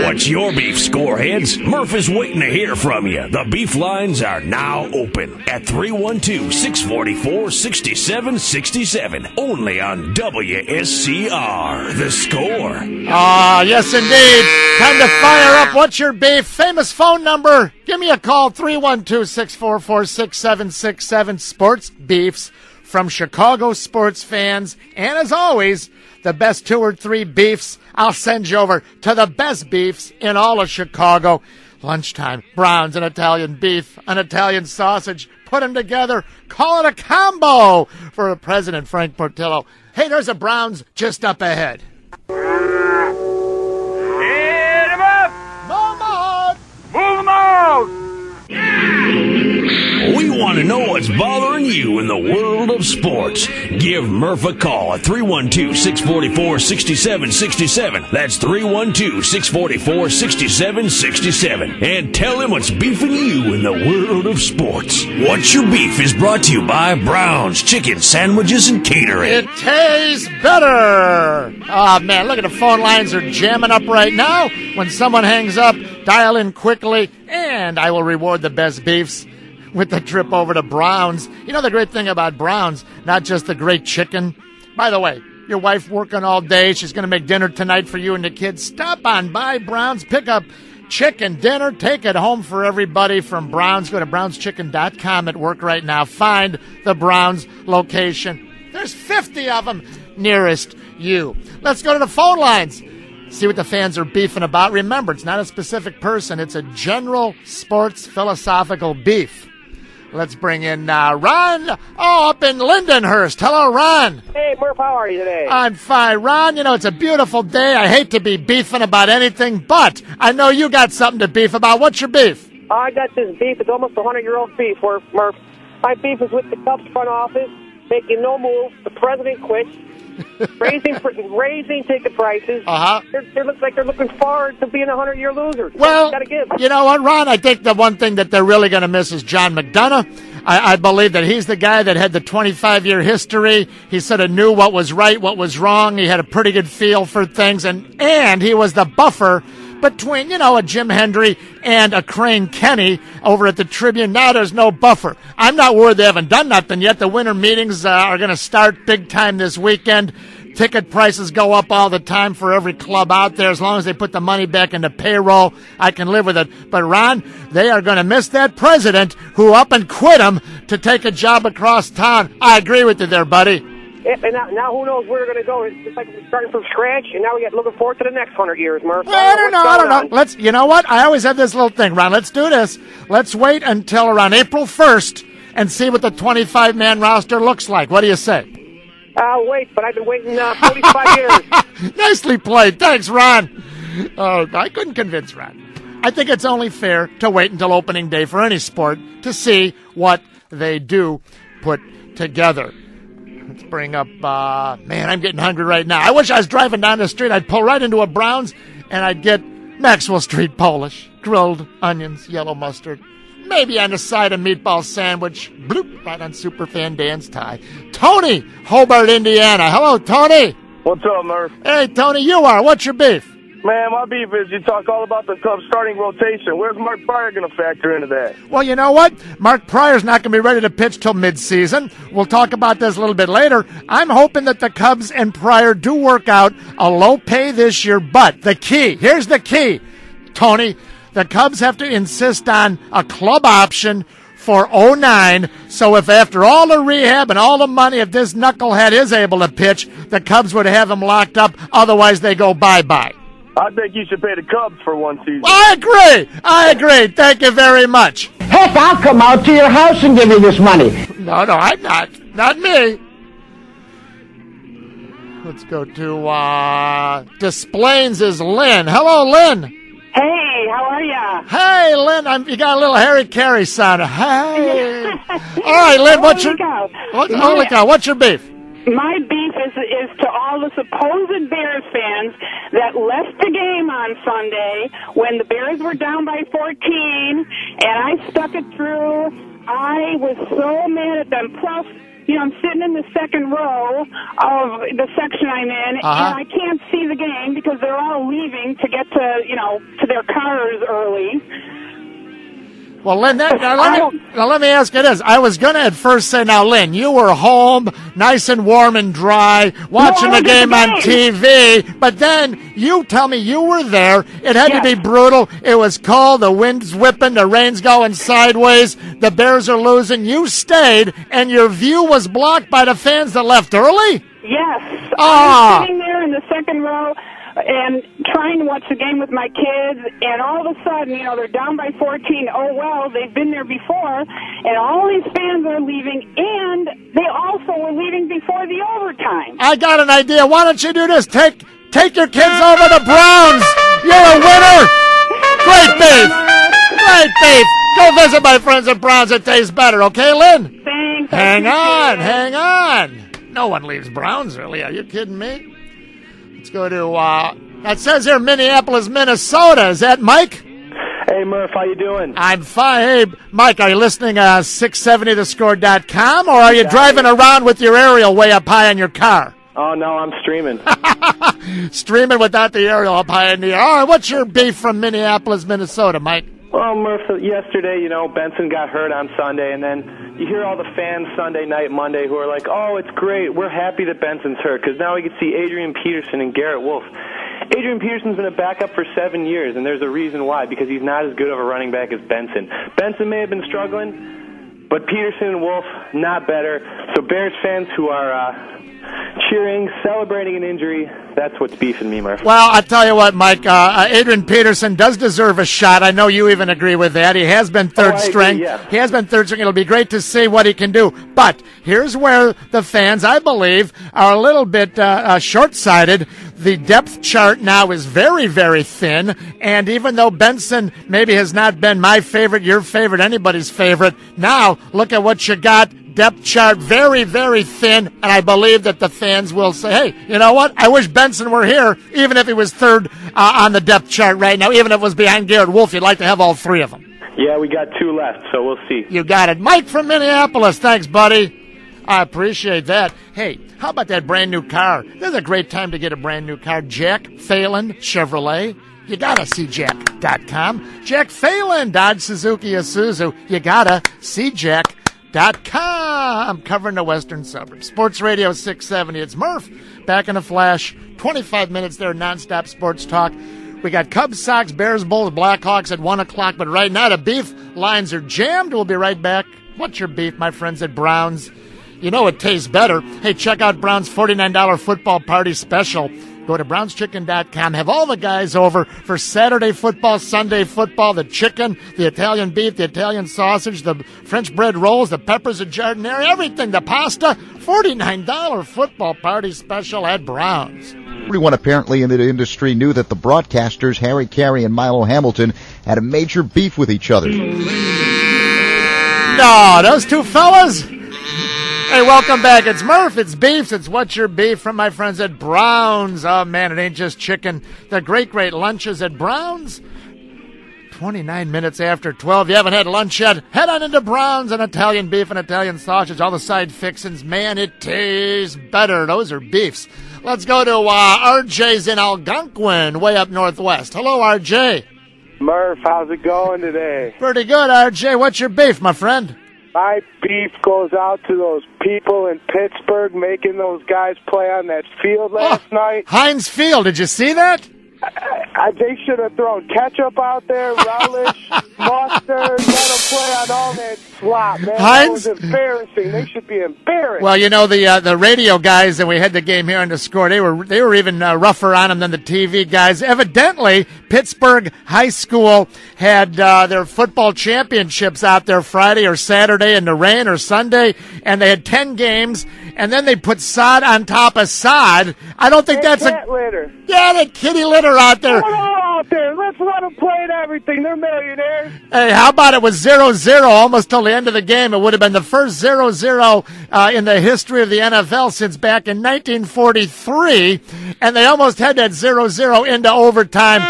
What's your beef, scoreheads? Murph is waiting to hear from you. The beef lines are now open at 312-644-6767. Only on WSCR. The Score. Yes, indeed. Time to fire up What's Your Beef? Famous phone number. Give me a call, 312-644-6767. Sports Beefs from Chicago sports fans. And as always, the best 2 or 3 beefs, I'll send you over to the best beefs in all of Chicago. Lunchtime, Browns, an Italian beef, an Italian sausage. Put them together. Call it a combo for President Frank Portillo. Hey, there's a Browns just up ahead. Hit him up! Move him out! We want to know what's bothering you in the world of sports. Give Murph a call at 312-644-6767. That's 312-644-6767. And tell him what's beefing you in the world of sports. What's Your Beef is brought to you by Brown's Chicken Sandwiches and Catering. It tastes better. Oh, man, look at the phone lines are jamming up right now. When someone hangs up, dial in quickly, and I will reward the best beefs with the trip over to Brown's. You know the great thing about Brown's, not just the great chicken. By the way, your wife working all day, she's going to make dinner tonight for you and the kids. Stop on by Brown's, pick up chicken dinner, take it home for everybody from Brown's. Go to brownschicken.com at work right now. Find the Brown's location. There's 50 of them nearest you. Let's go to the phone lines. See what the fans are beefing about. Remember, it's not a specific person. It's a general sports philosophical beef. Let's bring in Ron up in Lindenhurst. Hello, Ron. Hey, Murph, how are you today? I'm fine. Ron, you know, it's a beautiful day. I hate to be beefing about anything, but I know you got something to beef about. What's your beef? I got this beef. It's almost 100-year-old beef, Murph. My beef is with the Cubs front office, making no move. The president quit. raising ticket prices. They look like they're looking forward to being a 100-year loser. Well, gotta give. You know what, Ron? I think the one thing that they're really going to miss is John McDonough. I believe that he's the guy that had the 25-year history. He sort of knew what was right, what was wrong. He had a pretty good feel for things, and he was the buffer between, you know, a Jim Hendry and a Crane Kenny over at the Tribune. Now there's no buffer. I'm not worried they haven't done nothing yet. The winter meetings are going to start big time this weekend. Ticket prices go up all the time for every club out there. As long as they put the money back into payroll, I can live with it. But, Ron, they are going to miss that president who up and quit him to take a job across town. I agree with you there, buddy. Yeah, and now who knows where they're going to go. It's just like we're starting from scratch, and now we got looking forward to the next 100 years, Murph. I don't know. You know what? I always have this little thing, Ron. Let's do this. Let's wait until around April 1st and see what the 25-man roster looks like. What do you say? I'll wait, but I've been waiting 45 years. Nicely played. Thanks, Ron. Oh, I couldn't convince Ron. I think it's only fair to wait until opening day for any sport to see what they do put together. Let's bring up, man, I'm getting hungry right now. I wish I was driving down the street. I'd pull right into a Brown's, and I'd get Maxwell Street Polish, grilled onions, yellow mustard, maybe on the side a meatball sandwich, bloop, right on Superfan Dan's tie. Tony, Hobart, Indiana. Hello, Tony. What's up, Murph? Hey, Tony, you are. What's your beef? Man, my beef is you talk all about the Cubs starting rotation. Where's Mark Pryor going to factor into that? Well, you know what? Mark Pryor's not going to be ready to pitch till midseason. We'll talk about this a little bit later. I'm hoping that the Cubs and Pryor do work out a low pay this year, but the key, here's the key, Tony, the Cubs have to insist on a club option for 09, so if after all the rehab and all the money, if this knucklehead is able to pitch, the Cubs would have him locked up, otherwise they go bye-bye. I think you should pay the Cubs for one season. I agree. Thank you very much. Heck, I'll come out to your house and give you this money. No, I'm not. Not me. Let's go to Des Plaines is Lynn. Hello, Lynn. Hey, how are ya? Hey, Lynn, you got a little Harry Carey sound. Hey. All right, Lynn, what's your beef? My beef is to all the supposed Bears fans that left the game on Sunday when the Bears were down by 14, and I stuck it through. I was so mad at them. Plus, I'm sitting in the second row of the section I'm in, and I can't see the game because they're all leaving to get to their cars early. Well, Lynn, let me ask you this. I was going to at first say, now, Lynn, you were home, nice and warm and dry, watching the game on TV, but then you tell me you were there. It had to be brutal. It was cold. The wind's whipping. The rain's going sideways. The Bears are losing. You stayed, and your view was blocked by the fans that left early? Yes. I was sitting there in the second row and trying to watch the game with my kids, and all of a sudden, they're down by 14. Oh, well, they've been there before, and all these fans are leaving, and they also were leaving before the overtime. I got an idea. Why don't you do this? Take your kids over to Browns. You're a winner. Great beef. Great beef. Go visit my friends at Browns. It tastes better. Okay, Lynn? Thanks. Hang on. No one leaves Browns, really. Are you kidding me? Let's go to, that says here Minneapolis, Minnesota. Is that Mike? Hey, Murph, how you doing? I'm fine. Hey, Mike, are you listening 670thescore.com, or are you driving around with your aerial way up high in your car? Oh, no, I'm streaming. Streaming without the aerial up high in the air. All right, what's your beef from Minneapolis, Minnesota, Mike? Well, Murph, yesterday, Benson got hurt on Sunday, and then you hear all the fans Sunday night, Monday, who are like, oh, it's great. We're happy that Benson's hurt because now we can see Adrian Peterson and Garrett Wolf. Adrian Peterson's been a backup for 7 years, and there's a reason why, because he's not as good of a running back as Benson. Benson may have been struggling, but Peterson and Wolf, not better. So Bears fans who are cheering, celebrating an injury, that's what's beefing me, Murph. Well, I'll tell you what, Mike, Adrian Peterson does deserve a shot. I know you even agree with that. He has been third string. Agree, yeah. He has been third string. It'll be great to see what he can do. But here's where the fans, I believe, are a little bit short-sighted. The depth chart now is very, very thin, and even though Benson maybe has not been my favorite, your favorite, anybody's favorite, now look at what you got. Depth chart very, very thin, and I believe that the fans will say, hey, you know what? I wish Benson were here, even if he was third on the depth chart right now, even if it was behind Garrett Wolf. You'd like to have all three of them. Yeah, we got 2 left, so we'll see. You got it. Mike from Minneapolis. Thanks, buddy. I appreciate that. Hey, how about that brand new car? This is a great time to get a brand new car. Jack Phelan Chevrolet. You gotta see Jack.com. Jack Phelan, Dodge, Suzuki, Isuzu. You gotta see Jack.com. Covering the western suburbs. Sports Radio 670. It's Murph. Back in a flash. 25 minutes there, nonstop sports talk. We got Cubs, Sox, Bears, Bulls, Blackhawks at 1 o'clock. But right now, the beef lines are jammed. We'll be right back. What's your beef, my friends at Browns? You know it tastes better. Hey, check out Brown's $49 football party special. Go to brownschicken.com. Have all the guys over for Saturday football, Sunday football, the chicken, the Italian beef, the Italian sausage, the French bread rolls, the peppers and giardiniera, everything, the pasta. $49 football party special at Brown's. Everyone apparently in the industry knew that the broadcasters, Harry Carey and Milo Hamilton, had a major beef with each other. No, those two fellas? Hey, welcome back. It's Murph. It's Beefs. It's What's Your Beef from my friends at Brown's. Oh, man, it ain't just chicken. The great, great lunches at Brown's. 29 minutes after 12. You haven't had lunch yet? Head on into Brown's and Italian beef and Italian sausage. All the side fixings. Man, it tastes better. Those are beefs. Let's go to RJ's in Algonquin, way up northwest. Hello, RJ. Murph, how's it going today? Pretty good, RJ. What's your beef, my friend? My beef goes out to those people in Pittsburgh making those guys play on that field last night. Heinz Field, did you see that? They should have thrown ketchup out there, relish, mustard, let them play on all that slop, man. Heinz? That was embarrassing. They should be embarrassed. Well, you know, the radio guys, and we had the game here on the score, they were even rougher on them than the TV guys. Evidently, Pittsburgh High School had their football championships out there Friday or Saturday in the rain or Sunday, and they had 10 games, and then they put sod on top of sod. I don't think that's cat litter. Yeah, that kitty litter out there. Put it all out there. Let's let them play and everything. They're millionaires. Hey, how about it was 0-0 almost till the end of the game? It would have been the first 0-0 in the history of the NFL since back in 1943, and they almost had that 0-0 into overtime.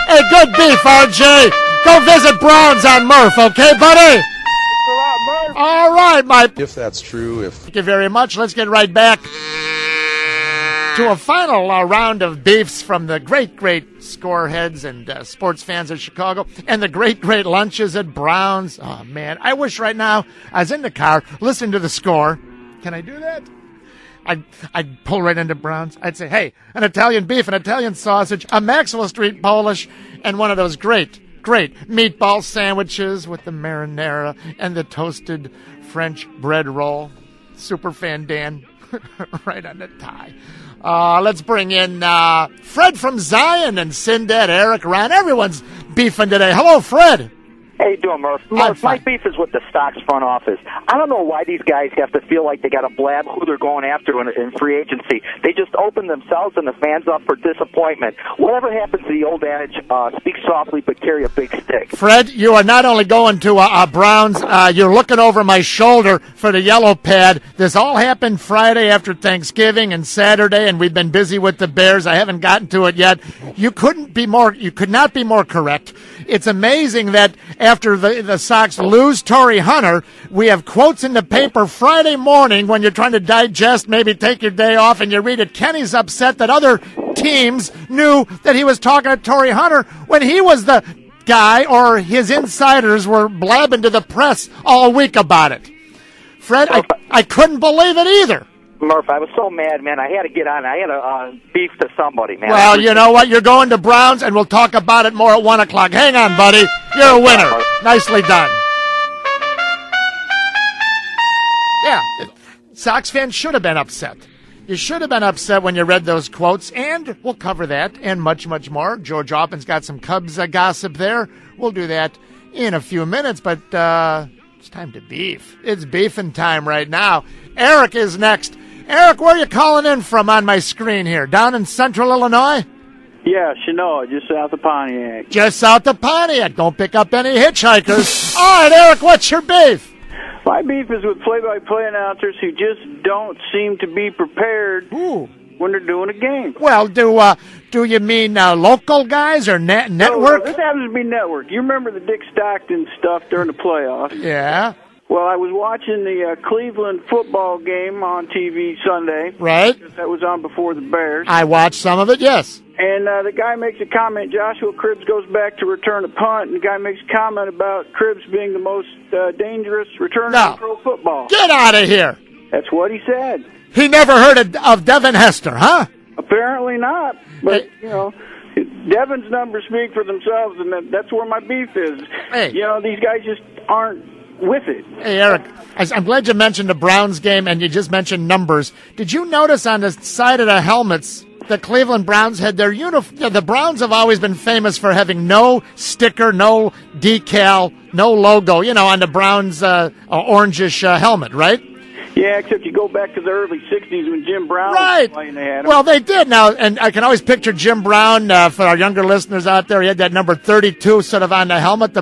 Hey, good beef, RJ. Go visit Browns on Murph, okay, buddy? Thanks a lot, Murph. All right, if that's true, Thank you very much. Let's get right back to a final round of beefs from the great scoreheads and sports fans of Chicago and the great lunches at Brown's. Oh, man, I wish right now I was in the car listening to the score. Can I do that? I'd pull right into Brown's. I'd say, hey, an Italian beef, an Italian sausage, a Maxwell Street Polish, and one of those great meatball sandwiches with the marinara and the toasted French bread roll. Superfan Dan, right on the tie. Let's bring in Fred from Zion and Sindet, Eric, Ron. Everyone's beefing today. Hello, Fred. How you doing, Murph? Murph, my beef is with the Stocks front office. I don't know why these guys have to feel like they got to blab who they're going after in free agency. They just open themselves and the fans up for disappointment. Whatever happens to the old adage, speak softly but carry a big stick. Fred, you are not only going to Browns, you're looking over my shoulder for the yellow pad. This all happened Friday after Thanksgiving and Saturday, and we've been busy with the Bears. I haven't gotten to it yet. You could not be more correct. It's amazing that after the Sox lose Torrey Hunter, we have quotes in the paper Friday morning when you're trying to digest, maybe take your day off, and you read it. Kenny's upset that other teams knew that he was talking to Torrey Hunter when he was the guy, or his insiders were blabbing to the press all week about it. Fred, I couldn't believe it either. Murph, I was so mad, man. I had to get on. I had a beef to somebody, man. Well, you know what? You're going to Browns, and we'll talk about it more at 1 o'clock. Hang on, buddy. You're a winner. Nicely done. Yeah, Sox fans should have been upset. You should have been upset when you read those quotes, and we'll cover that and much, much more. George Offen's got some Cubs gossip there. We'll do that in a few minutes, but it's time to beef. It's beefing time right now. Eric is next. Eric, where are you calling in from on my screen here? Down in central Illinois? Yeah, Chinoa, just south of Pontiac. Just south of Pontiac. Don't pick up any hitchhikers. All right, Eric, what's your beef? My beef is with play-by-play announcers who just don't seem to be prepared when they're doing a game. Well, do you mean local guys or network? This happens to be network. You remember the Dick Stockton stuff during the playoffs? Yeah. Well, I was watching the Cleveland football game on TV Sunday. Right. That was on before the Bears. I watched some of it, yes. And the guy makes a comment. Joshua Cribbs goes back to return a punt, and the guy makes a comment about Cribbs being the most dangerous returner in pro football. Get out of here. That's what he said. He never heard of Devin Hester, huh? Apparently not. But, you know, Devin's numbers speak for themselves, and that's where my beef is. Hey. You know, these guys just aren't with it. Hey, Eric, I'm glad you mentioned the Browns game, and you just mentioned numbers. Did you notice on the side of the helmets, the Cleveland Browns had their uniform? The Browns have always been famous for having no sticker, no decal, no logo, you know, on the Browns' orangish helmet, right? Yeah, except you go back to the early 60s when Jim Brown was playing. They had him. Well, they did now, and I can always picture Jim Brown, for our younger listeners out there. He had that number 32 sort of on the helmet.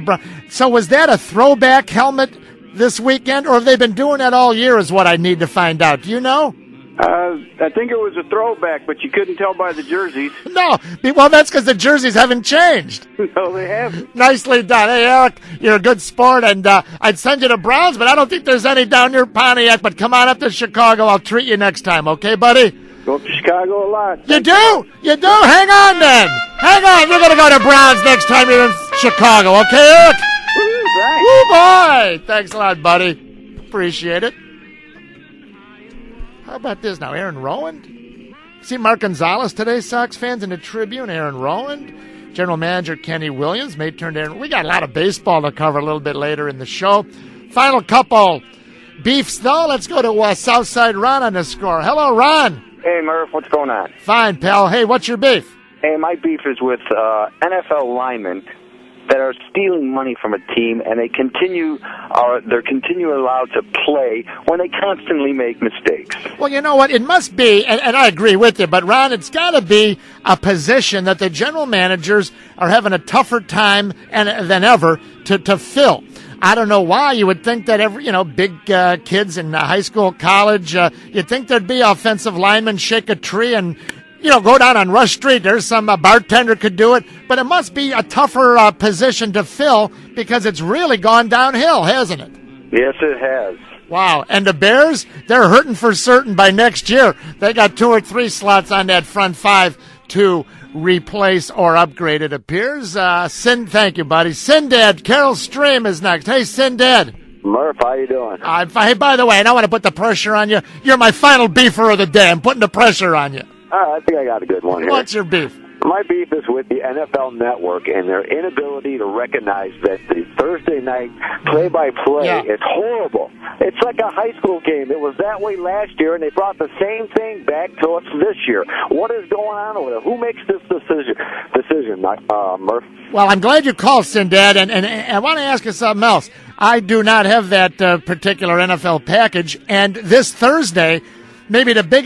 So was that a throwback helmet this weekend, or have they been doing that all year is what I need to find out. Do you know? I think it was a throwback, but you couldn't tell by the jerseys. No. Well, that's because the jerseys haven't changed. No, they haven't. Nicely done. Hey, Eric, you're a good sport, and I'd send you to Browns, but I don't think there's any down near Pontiac, but come on up to Chicago. I'll treat you next time, okay, buddy? Go to Chicago a lot. You do? You do? Hang on, then. Hang on. You're going to go to Browns next time you're in Chicago, okay, Eric? Woo, boy. Thanks a lot, buddy. Appreciate it. How about this now? Aaron Rowand? See Mark Gonzalez today, Sox fans, in the Tribune. Aaron Rowand. General Manager Kenny Williams may turn to Aaron. We got a lot of baseball to cover a little bit later in the show. Final couple beefs, though. Let's go to Southside Ron on the score. Hello, Ron. Hey, Murph. What's going on? Fine, pal. Hey, what's your beef? Hey, my beef is with NFL linemen that are stealing money from a team, and they're continually allowed to play when they constantly make mistakes. Well, you know what? It must be, and I agree with you, but Ron, it's got to be a position that the general managers are having a tougher time than ever to fill. I don't know why. You would think that big kids in high school, college, you'd think there'd be offensive linemen shake a tree and go down on Rush Street. There's some bartender could do it, but it must be a tougher position to fill because it's really gone downhill, hasn't it? Yes, it has. Wow. And the Bears, they're hurting for certain by next year. They got 2 or 3 slots on that front 5 to replace or upgrade, it appears. Thank you, buddy. Sindad, Carol Stream is next. Hey, Sindad. Murph, how you doing? Hey, by the way, I don't want to put the pressure on you. You're my final beefer of the day. I'm putting the pressure on you. I think I got a good one here. What's your beef? My beef is with the NFL Network and their inability to recognize that the Thursday night play-by-play is horrible. It's like a high school game. It was that way last year, and they brought the same thing back to us this year. What is going on over there? Who makes this decision, Murph? Well, I'm glad you called, Sindad, and I want to ask you something else. I do not have that particular NFL package, and this Thursday, maybe the biggest